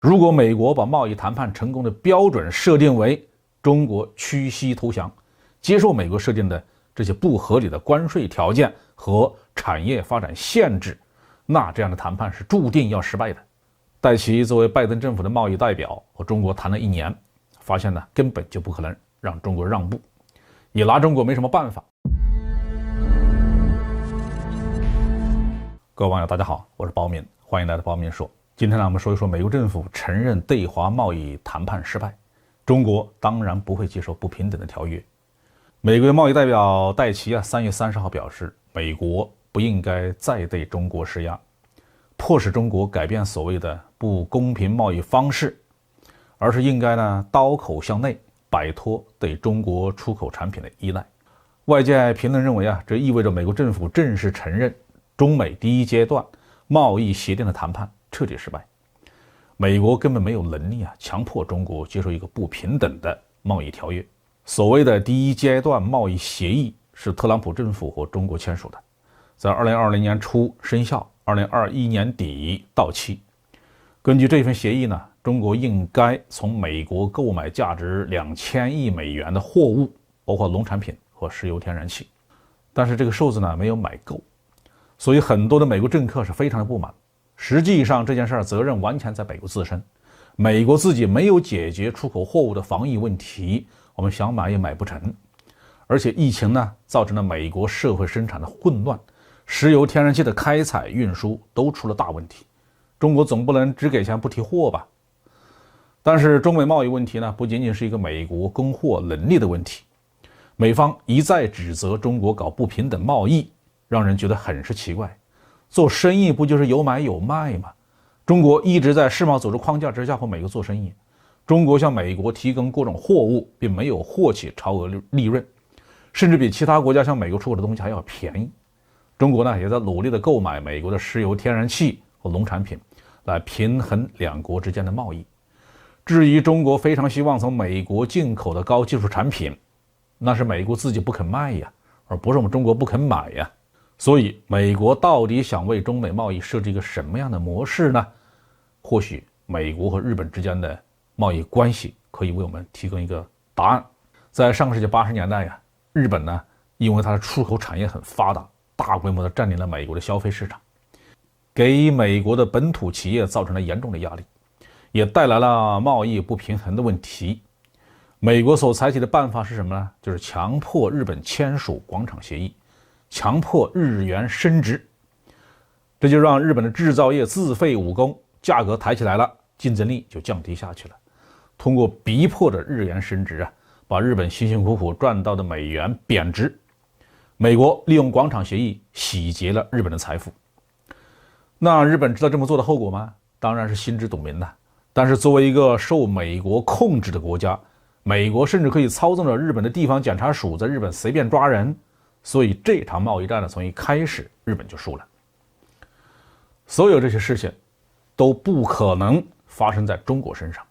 如果美国把贸易谈判成功的标准设定为中国屈膝投降，接受美国设定的这些不合理的关税条件和产业发展限制，那这样的谈判是注定要失败的。戴奇作为拜登政府的贸易代表和中国谈了1年，发现呢根本就不可能让中国让步，也拿中国没什么办法。各位网友大家好，我是包民，欢迎来到包民说。今天呢，我们说一说美国政府承认对华贸易谈判失败，中国当然不会接受不平等的条约。美国的贸易代表戴奇3月30号表示，美国不应该再对中国施压，迫使中国改变所谓的不公平贸易方式，而是应该呢刀口向内，摆脱对中国出口产品的依赖。外界评论认为这意味着美国政府正式承认中美第一阶段贸易协定的谈判彻底失败，美国根本没有能力强迫中国接受一个不平等的贸易条约。所谓的第一阶段贸易协议是特朗普政府和中国签署的，在2020年初生效，2021年底到期。根据这份协议呢，中国应该从美国购买价值2000亿美元的货物，包括农产品和石油天然气。但是这个数字呢没有买够，所以很多的美国政客是非常的不满。实际上这件事责任完全在美国自身，美国自己没有解决出口货物的防疫问题，我们想买也买不成。而且疫情呢造成了美国社会生产的混乱，石油天然气的开采运输都出了大问题，中国总不能只给钱不提货吧。但是中美贸易问题呢不仅仅是一个美国供货能力的问题，美方一再指责中国搞不平等贸易，让人觉得很是奇怪。做生意不就是有买有卖吗？中国一直在世贸组织框架之下和美国做生意，中国向美国提供各种货物，并没有获取超额利润，甚至比其他国家向美国出口的东西还要便宜。中国呢也在努力的购买美国的石油天然气和农产品，来平衡两国之间的贸易。至于中国非常希望从美国进口的高技术产品，那是美国自己不肯卖呀，而不是我们中国不肯买呀。所以美国到底想为中美贸易设置一个什么样的模式呢？或许美国和日本之间的贸易关系可以为我们提供一个答案。在上个世纪80年代日本呢因为它的出口产业很发达，大规模的占领了美国的消费市场，给美国的本土企业造成了严重的压力，也带来了贸易不平衡的问题。美国所采取的办法是什么呢？就是强迫日本签署广场协议，强迫日元升值，这就让日本的制造业自废武功，价格抬起来了，竞争力就降低下去了。通过逼迫的日元升值把日本辛辛苦苦赚到的美元贬值。美国利用广场协议洗劫了日本的财富。那日本知道这么做的后果吗？当然是心知肚明的。但是作为一个受美国控制的国家，美国甚至可以操纵着日本的地方检察署在日本随便抓人，所以这场贸易战从一开始日本就输了。所有这些事情都不可能发生在中国身上。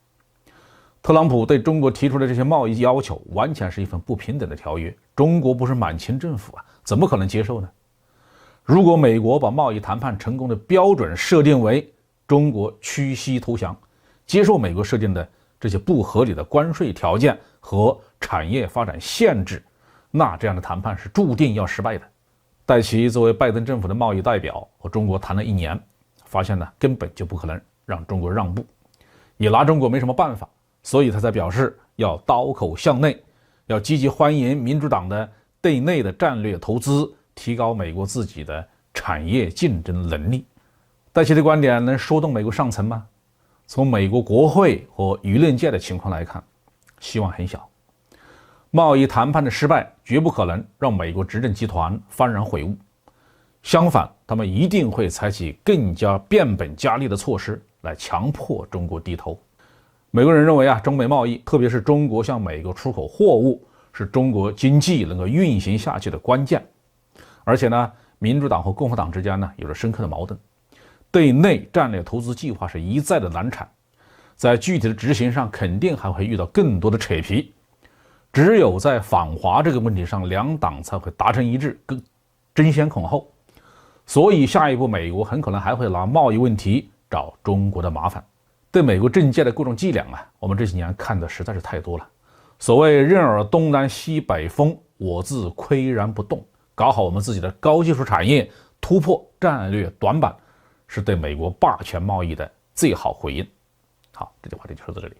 特朗普对中国提出的这些贸易要求完全是一份不平等的条约，中国不是满清政府怎么可能接受呢？如果美国把贸易谈判成功的标准设定为中国屈膝投降，接受美国设定的这些不合理的关税条件和产业发展限制，那这样的谈判是注定要失败的。戴奇作为拜登政府的贸易代表和中国谈了1年，发现呢根本就不可能让中国让步，也拿中国没什么办法，所以他才表示要刀口向内，要积极欢迎民主党的对内的战略投资，提高美国自己的产业竞争能力。戴奇的观点能说动美国上层吗？从美国国会和舆论界的情况来看，希望很小。贸易谈判的失败绝不可能让美国执政集团幡然悔悟，相反，他们一定会采取更加变本加厉的措施来强迫中国低头。美国人认为中美贸易，特别是中国向美国出口货物，是中国经济能够运行下去的关键。而且呢，民主党和共和党之间呢有着深刻的矛盾，对内战略投资计划是一再的难产，在具体的执行上肯定还会遇到更多的扯皮。只有在反华这个问题上，两党才会达成一致，争先恐后。所以下一步美国很可能还会拿贸易问题找中国的麻烦。对美国政界的各种伎俩啊，我们这几年看的实在是太多了。所谓任尔东南西北风，我自岿然不动。搞好我们自己的高技术产业，突破战略短板，是对美国霸权贸易的最好回应。好，这句话题就说到这里。